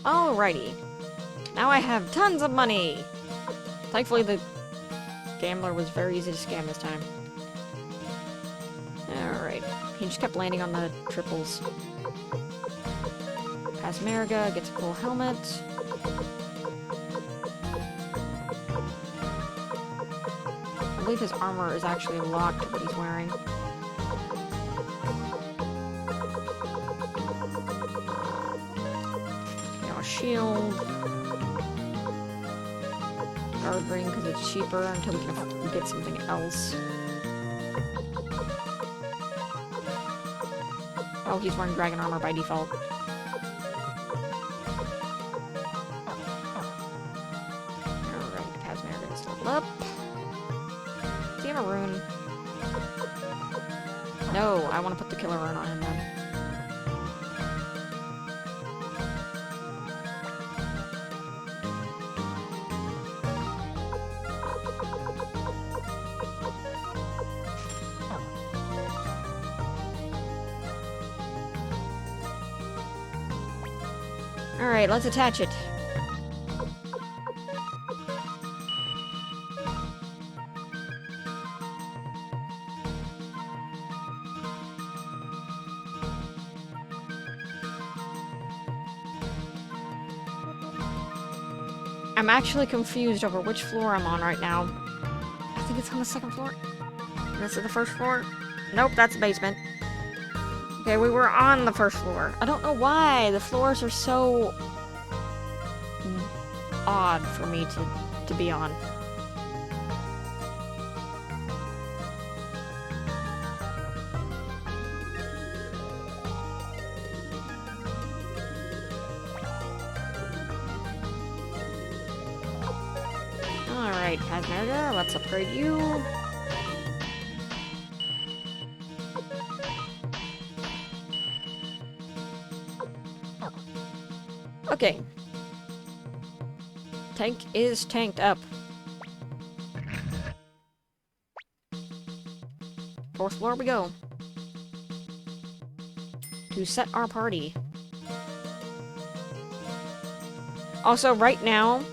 Alrighty. Now I have tons of money! Thankfully the gambler was very easy to scam this time. Alright. He just kept landing on the triples. Pass Mariga, gets a cool helmet. I believe his armor is actually locked to what he's wearing. You know, a shield. Guard ring because it's cheaper until we can get something else. Oh, he's wearing dragon armor by default. Alright, Casmere gets leveled up. Is he have a rune? No, I want to put the killer rune on him then. Alright, let's attach it. I'm actually confused over which floor I'm on right now. I think it's on the second floor. This is the first floor? Nope, that's the basement. Okay, we were on the first floor. I don't know why. The floors are so odd for me to be on. Alright, Casmerga, let's upgrade you. Okay. Tank is tanked up. Fourth floor we go. To set our party. Also, right now,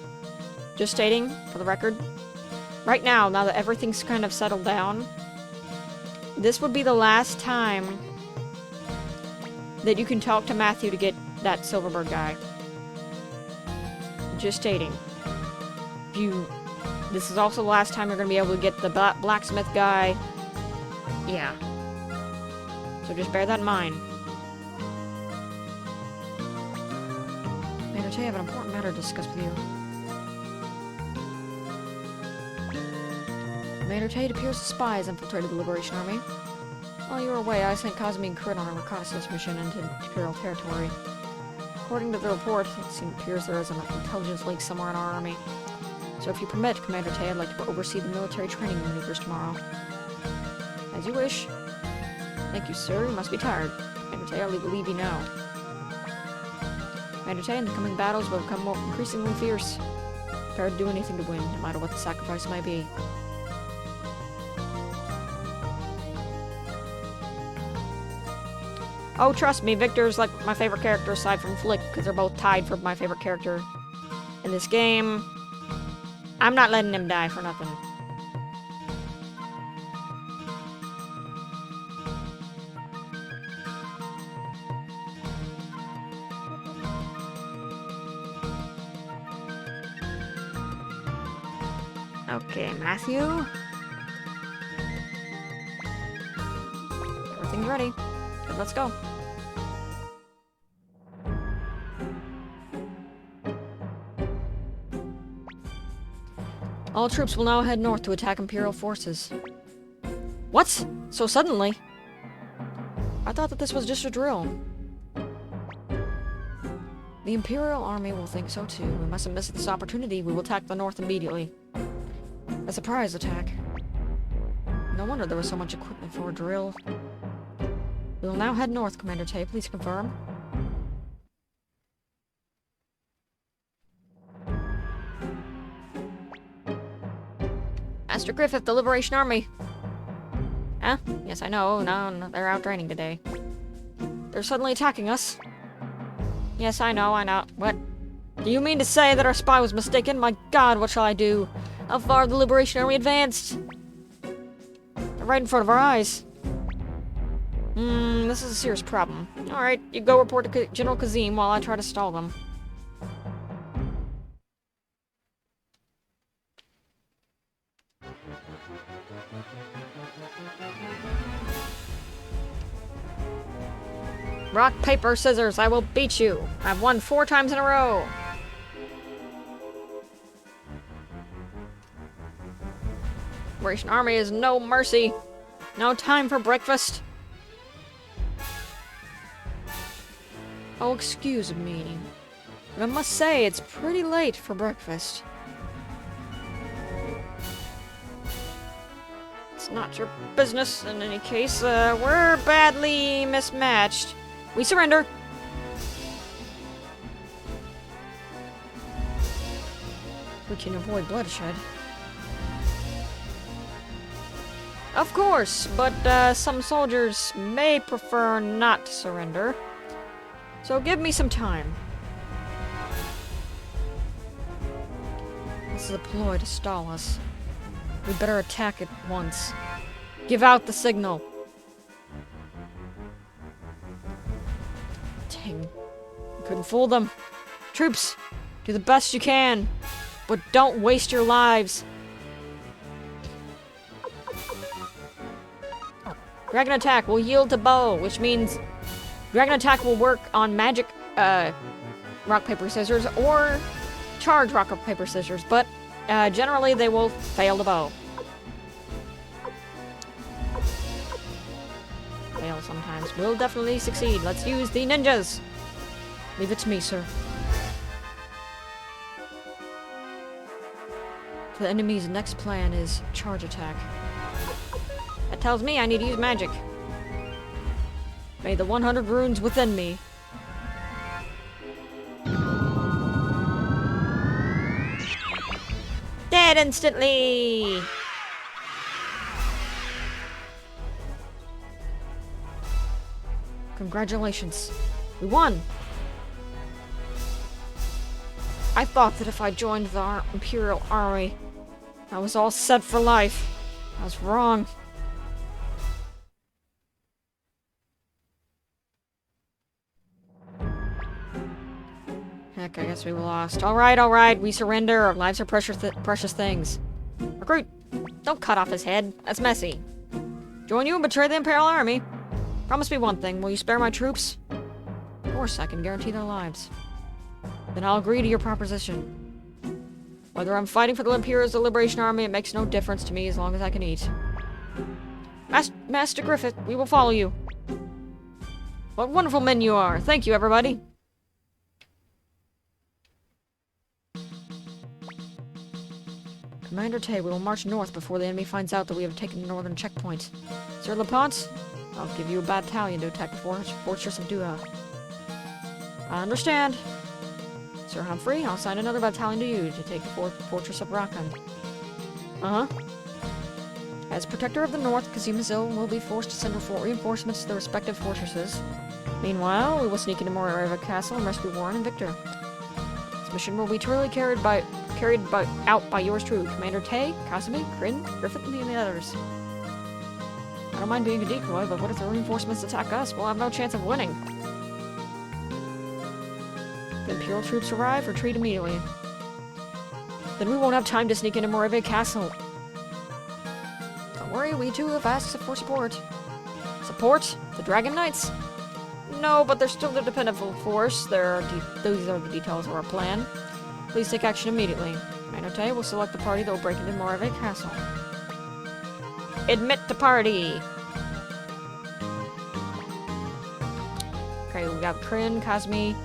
just stating, for the record, right now that everything's kind of settled down, this would be the last time that you can talk to Matthew to get that Silverbird guy. Just stating. This is also the last time you're going to be able to get the blacksmith guy. Yeah. So just bear that in mind. Commander Tay, I have an important matter to discuss with you. Commander Tay, it appears the spies infiltrated the Liberation Army. While you were away, I sent Cosme and Crit on a reconnaissance mission into Imperial territory. According to the report, it appears there is an intelligence leak somewhere in our army. So if you permit, Commander Tay, I'd like to oversee the military training maneuvers tomorrow. As you wish. Thank you, sir. You must be tired. Commander Tay, I'll leave you now. Commander Tay, in the coming battles will become more increasingly fierce. Prepared to do anything to win, no matter what the sacrifice may be. Oh, trust me, Victor's like my favorite character aside from Flick, because they're both tied for my favorite character in this game. I'm not letting him die for nothing. Okay, Matthew. Everything's ready. Good, let's go. All troops will now head north to attack Imperial forces. What? So suddenly? I thought that this was just a drill. The Imperial army will think so too. We mustn't miss this opportunity. We will attack the north immediately. A surprise attack. No wonder there was so much equipment for a drill. We will now head north, Commander Tay. Please confirm. Master Griffith, the Liberation Army. Huh? Yes, I know. No, they're out training today. They're suddenly attacking us. Yes, I know. What? Do you mean to say that our spy was mistaken? My god, what shall I do? How far the Liberation Army advanced? They're right in front of our eyes. This is a serious problem. Alright, you go report to General Kazim while I try to stall them. Rock, paper, scissors, I will beat you. I've won 4 times in a row. Liberation Army is no mercy. No time for breakfast. Oh, excuse me. But I must say, it's pretty late for breakfast. It's not your business in any case. We're badly mismatched. We surrender. We can avoid bloodshed. Of course, but some soldiers may prefer not to surrender. So give me some time. This is a ploy to stall us. We better attack at once. Give out the signal. Dang. We couldn't fool them. Troops, do the best you can, but don't waste your lives. Dragon attack will yield to bow, which means dragon attack will work on magic rock, paper, scissors, or charge rock, paper, scissors, but generally they will fail to bow. Fail sometimes. We'll definitely succeed. Let's use the ninjas. Leave it to me, sir. The enemy's next plan is charge attack. That tells me I need to use magic. May the 100 runes within me. Dead instantly! Congratulations. We won! I thought that if I joined the Imperial Army, I was all set for life. I was wrong. Heck, I guess we lost. Alright, we surrender. Our lives are precious things. Recruit! Don't cut off his head. That's messy. Join you and betray the Imperial Army. Promise me one thing. Will you spare my troops? Of course, I can guarantee their lives. Then I'll agree to your proposition. Whether I'm fighting for the Imperials or the Liberation Army, it makes no difference to me as long as I can eat. Master Griffith, we will follow you. What wonderful men you are. Thank you, everybody. Commander Tay, we will march north before the enemy finds out that we have taken the northern checkpoint. Sir Laponce, I'll give you a battalion to attack the fortress of Dua. I understand. Sir Humphrey, I'll assign another battalion to you to take the fortress of Rakan. Uh-huh. As Protector of the North, Kazim is ill and will be forced to send reinforcements to the respective fortresses. Meanwhile, we will sneak into Morareva Castle and rescue Warren and Victor. This mission will be truly carried out by yours truly, Commander Tay, Kasumi, Kryn, Griffith, and the others. I don't mind being a decoy, but what if the reinforcements attack us? We'll have no chance of winning. The Imperial troops arrive, retreat immediately. Then we won't have time to sneak into Morareva Castle. Don't worry, we too have asked for support. Support? The Dragon Knights? No, but they're still the dependable force. These are the details of our plan. Please take action immediately. Manote will select the party that will break into Morareva Castle. Admit to party! Okay, we got Kryn, Kasumi,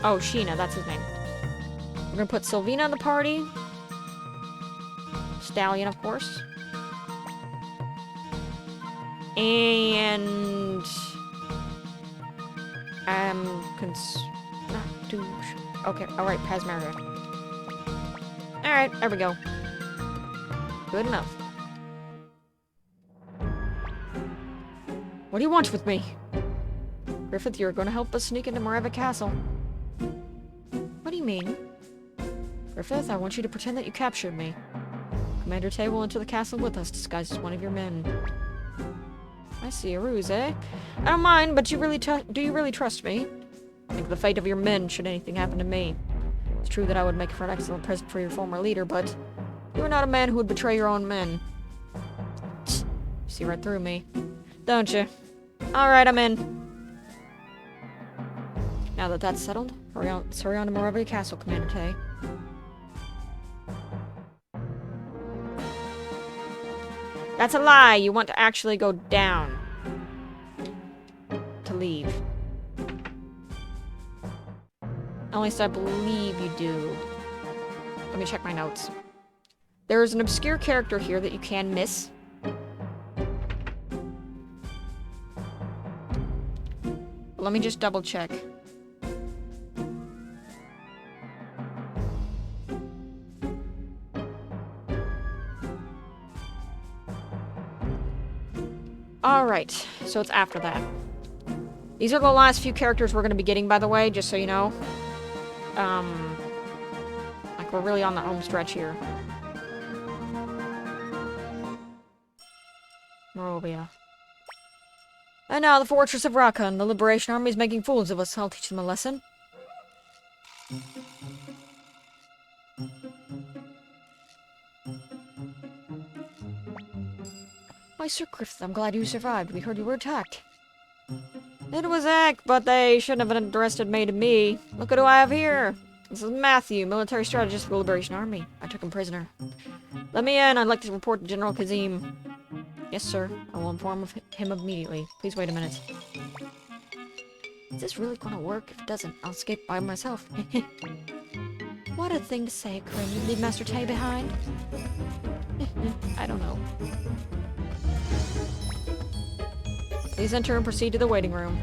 oh, Sheena, that's his name. We're gonna put Sylvina in the party. Stallion, of course. And not too sure. Okay, alright, Pasmaria. Alright, there we go. Good enough. What do you want with me? Griffith, you're going to help us sneak into Moreva Castle. What do you mean? Griffith, I want you to pretend that you captured me. Commander Tay will enter the castle with us, disguised as one of your men. I see a ruse, eh? I don't mind, but do you really trust me? Think of the fate of your men should anything happen to me. It's true that I would make for an excellent present for your former leader, but you are not a man who would betray your own men. You see right through me, don't you? Alright, I'm in. Now that that's settled, hurry on to Moreva Castle, Commander Tay. That's a lie! You want to actually go down. To leave. At least I believe you do. Let me check my notes. There is an obscure character here that you can miss. Let me just double check. Alright, so it's after that. These are the last few characters we're going to be getting, by the way, just so you know. Like, we're really on the home stretch here. Morovia. And now the Fortress of Rakan. The Liberation Army is making fools of us. I'll teach them a lesson. Why, Sir Griffith, I'm glad you survived. We heard you were attacked. It was Eck, but they shouldn't have underestimated me. Look at who I have here. This is Matthew, military strategist for the Liberation Army. I took him prisoner. Let me in. I'd like to report to General Kazim. Yes, sir. I will inform him immediately. Please wait a minute. Is this really going to work? If it doesn't, I'll escape by myself. What a thing to say, Corinne. You leave Master Tay behind? I don't know. Please enter and proceed to the waiting room.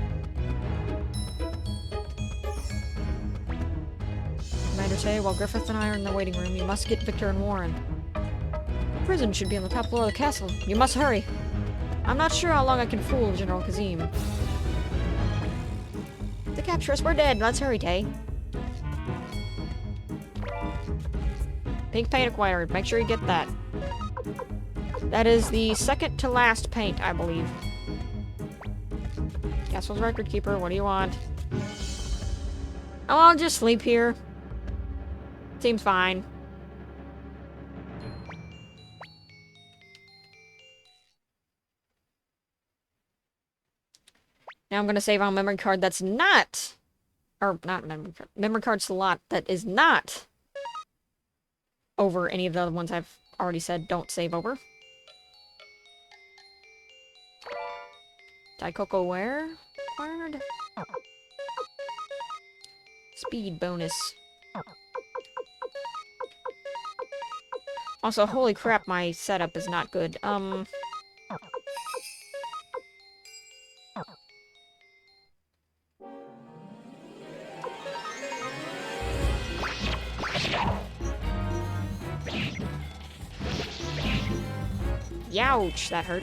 Commander Tay, while Griffith and I are in the waiting room, you must get Victor and Warren. The prison should be on the top floor of the castle. You must hurry. I'm not sure how long I can fool General Kazim. To capture us, we're dead. Let's hurry, Tay. Pink paint acquired. Make sure you get that. That is the second to last paint, I believe. Castle's record keeper, what do you want? Oh, I'll just sleep here. Seems fine. Now I'm gonna save on memory card that's not... Or, not memory card. Memory card slot that is not over any of the other ones I've already said don't save over. Daikoko where? Acquired? Speed bonus. Also, holy crap, my setup is not good. Youch, that hurt.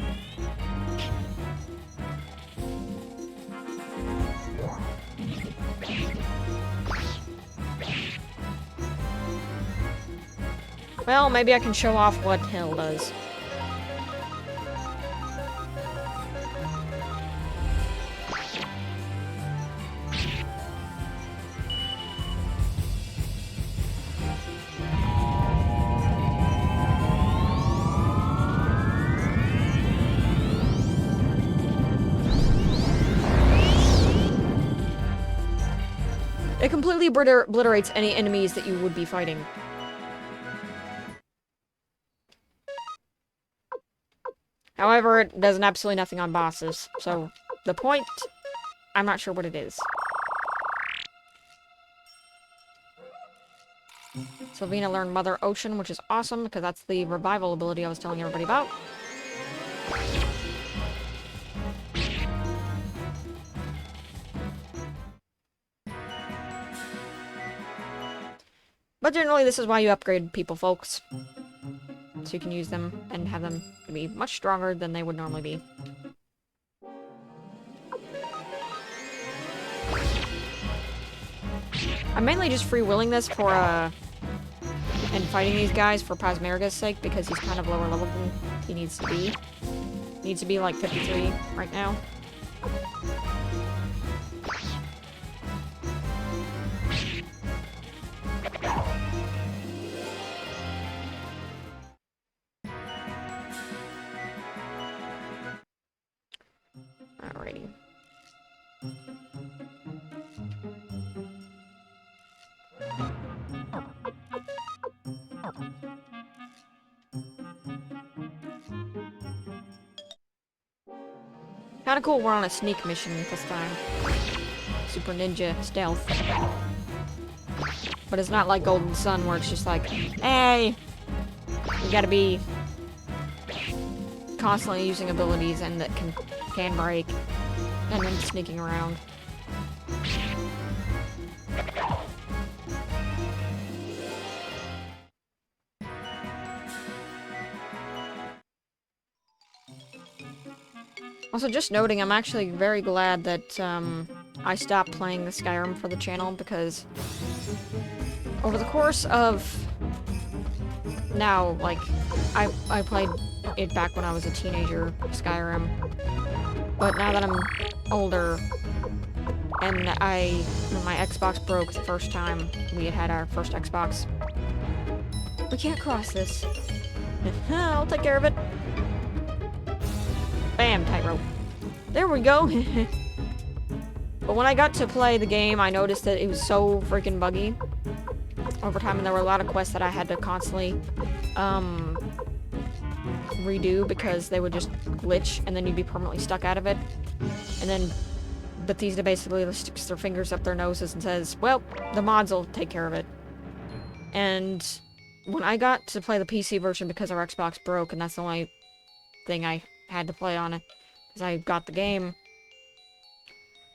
Well, maybe I can show off what Hill does. It completely obliterates any enemies that you would be fighting. However, it does absolutely nothing on bosses, so the point, I'm not sure what it is. Sylvina learned Mother Ocean, which is awesome, because that's the revival ability I was telling everybody about. But generally, this is why you upgrade people, folks. So you can use them and have them be much stronger than they would normally be. I'm mainly just free-willing this for, and fighting these guys for Pasmeriga's sake, because he's kind of lower level than he needs to be. He needs to be, like, 53 right now. Alrighty. Kinda cool we're on a sneak mission this time. Super ninja stealth. But it's not like Golden Sun where it's just like, hey! You gotta be constantly using abilities and that can break. And then sneaking around. Also, just noting, I'm actually very glad that, I stopped playing the Skyrim for the channel, because over the course of now, like, I played it back when I was a teenager, Skyrim, but now that I'm older, and when my Xbox broke the first time we had our first Xbox, we can't cross this. I'll take care of it. Bam, tightrope. There we go. But when I got to play the game, I noticed that it was so freaking buggy over time, and there were a lot of quests that I had to constantly redo because they would just glitch, and then you'd be permanently stuck out of it. And then Bethesda basically sticks their fingers up their noses and says, well, the mods will take care of it. And when I got to play the PC version because our Xbox broke, and that's the only thing I had to play on it, because I got the game,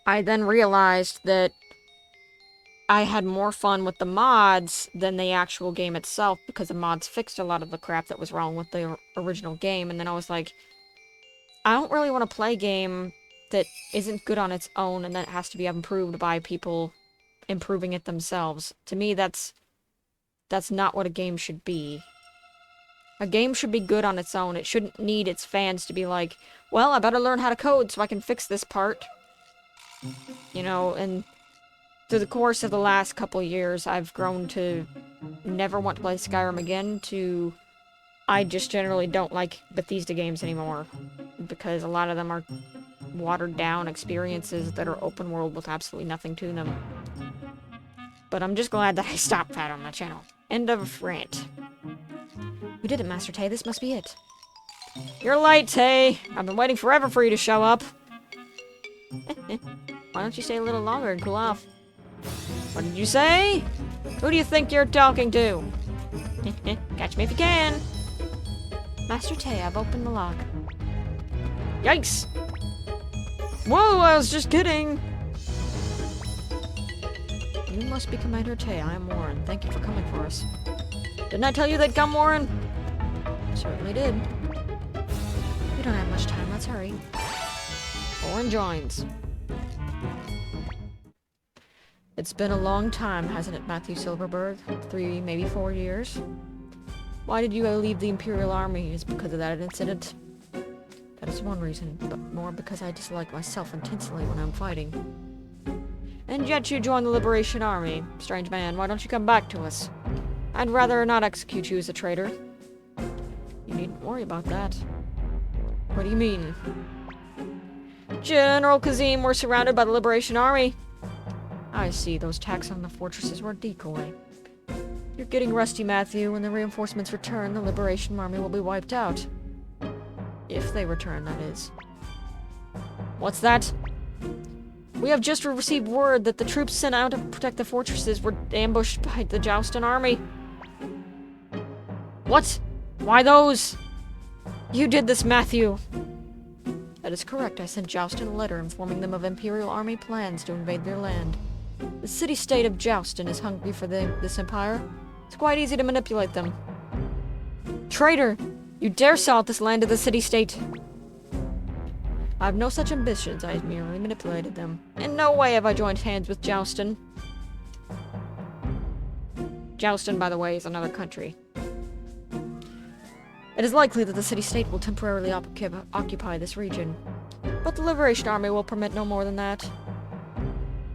I then realized that I had more fun with the mods than the actual game itself, because the mods fixed a lot of the crap that was wrong with the original game, and then I was like, I don't really want to play a game that isn't good on its own and that has to be improved by people improving it themselves. To me, that's not what a game should be. A game should be good on its own. It shouldn't need its fans to be like, well, I better learn how to code so I can fix this part. You know, and through the course of the last couple years, I've grown to never want to play Skyrim again to I just generally don't like Bethesda games anymore, because a lot of them are watered down experiences that are open world with absolutely nothing to them. But I'm just glad that I stopped that on the channel. End of rant. We did it, Master Tay. This must be it. You're late, Tay. I've been waiting forever for you to show up. Why don't you stay a little longer and cool off? What did you say? Who do you think you're talking to? Catch me if you can. Master Tay, I've opened the lock. Yikes! Whoa, I was just kidding! You must be Commander Tay. I am Warren. Thank you for coming for us. Didn't I tell you they'd come, Warren? Certainly did. We don't have much time. Let's hurry. Warren joins. It's been a long time, hasn't it, Matthew Silverberg? 3, maybe 4 years? Why did you leave the Imperial Army? Is it because of that incident? That is one reason, but more because I dislike myself intensely when I'm fighting. And yet you joined the Liberation Army. Strange man, why don't you come back to us? I'd rather not execute you as a traitor. You needn't worry about that. What do you mean? General Kazim, we're surrounded by the Liberation Army. I see, those attacks on the fortresses were a decoy. You're getting rusty, Matthew. When the reinforcements return, the Liberation Army will be wiped out. If they return, that is. What's that? We have just received word that the troops sent out to protect the fortresses were ambushed by the Joustin army. What? Why those? You did this, Matthew. That is correct. I sent Joustin a letter informing them of Imperial Army plans to invade their land. The city-state of Joustin is hungry for this empire. It's quite easy to manipulate them. Traitor! You dare sell this land to the city-state! I have no such ambitions. I merely manipulated them. In no way have I joined hands with Joustin. Joustin, by the way, is another country. It is likely that the city-state will temporarily occupy this region, but the Liberation Army will permit no more than that.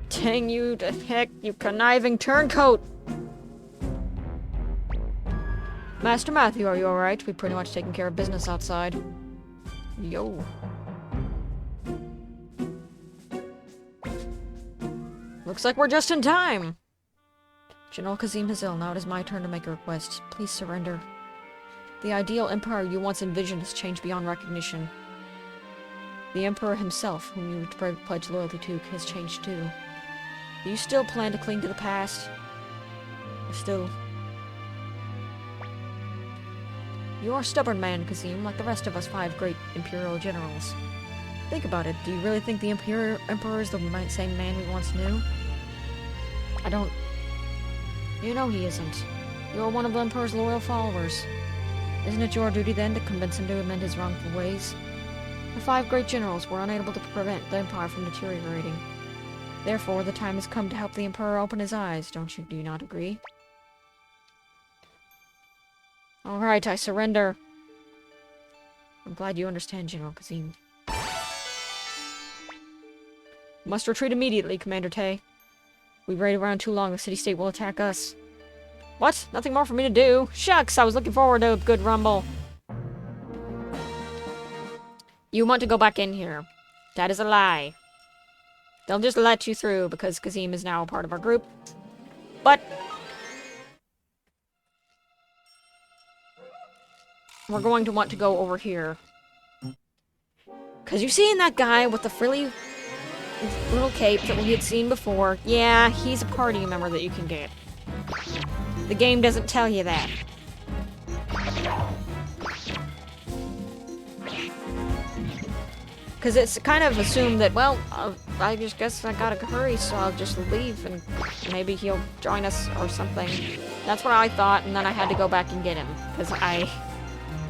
Dang you to heck, you conniving turncoat! Master Matthew, are you alright? We've pretty much taken care of business outside. Yo. Looks like we're just in time! General Kazim is ill. Now it is my turn to make a request. Please surrender. The ideal empire you once envisioned has changed beyond recognition. The emperor himself, whom you pledged loyalty to, has changed too. Do you still plan to cling to the past? Still... You are a stubborn man, Kazim, like the rest of us 5 great Imperial generals. Think about it. Do you really think the Emperor is the same man we once knew? I don't... You know he isn't. You are one of the Emperor's loyal followers. Isn't it your duty then to convince him to amend his wrongful ways? The 5 great generals were unable to prevent the Empire from deteriorating. Therefore, the time has come to help the Emperor open his eyes, do you not agree? Alright, I surrender. I'm glad you understand, General Kazim. Must retreat immediately, Commander Tay. We've waited around too long, the city-state will attack us. What? Nothing more for me to do? Shucks, I was looking forward to a good rumble. You want to go back in here. That is a lie. They'll just let you through because Kazim is now a part of our group. But... we're going to want to go over here. Because you've seen that guy with the frilly little cape that we had seen before. Yeah, he's a party member that you can get. The game doesn't tell you that. Because it's kind of assumed that, well, I just guess I gotta hurry, so I'll just leave and maybe he'll join us or something. That's what I thought, and then I had to go back and get him. Because I...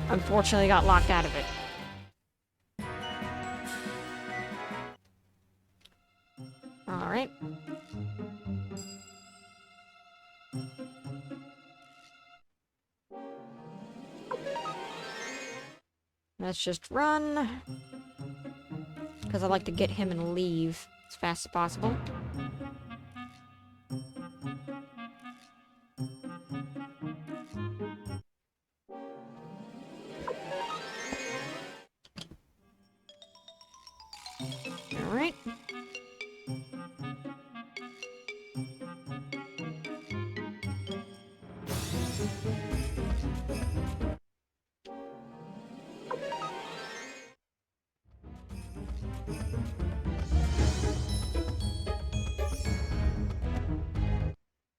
unfortunately got locked out of it. Alright. Let's just run. Because I'd like to get him and leave as fast as possible. Alright.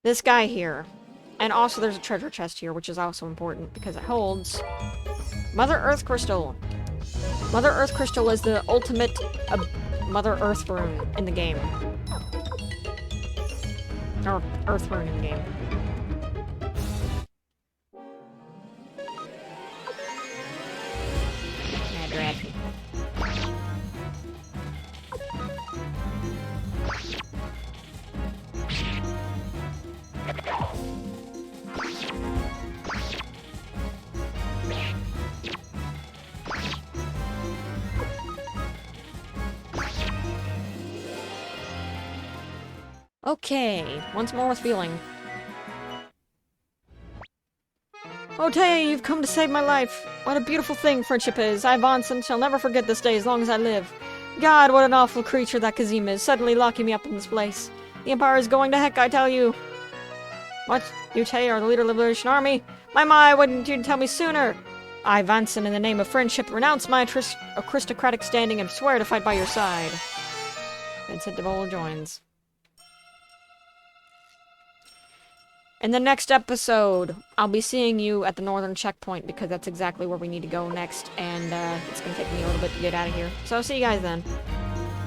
This guy here. And also there's a treasure chest here, which is also important because it holds Mother Earth Crystal. Mother Earth Crystal is the ultimate Mother Earth rune in the game. Or Earth rune in the game. Mad rat. Okay, once more with feeling. Oh, Tay, you've come to save my life. What a beautiful thing friendship is. I, Vonson, shall never forget this day as long as I live. God, what an awful creature that Kazim is, suddenly locking me up in this place. The Empire is going to heck, I tell you. What? You, Tay, are the leader of the Liberation Army? My, why didn't you tell me sooner? I, Vonson, in the name of friendship, renounce my aristocratic standing and swear to fight by your side. Vincent DeVola joins. In the next episode, I'll be seeing you at the northern checkpoint because that's exactly where we need to go next, and it's going to take me a little bit to get out of here. So, see you guys then.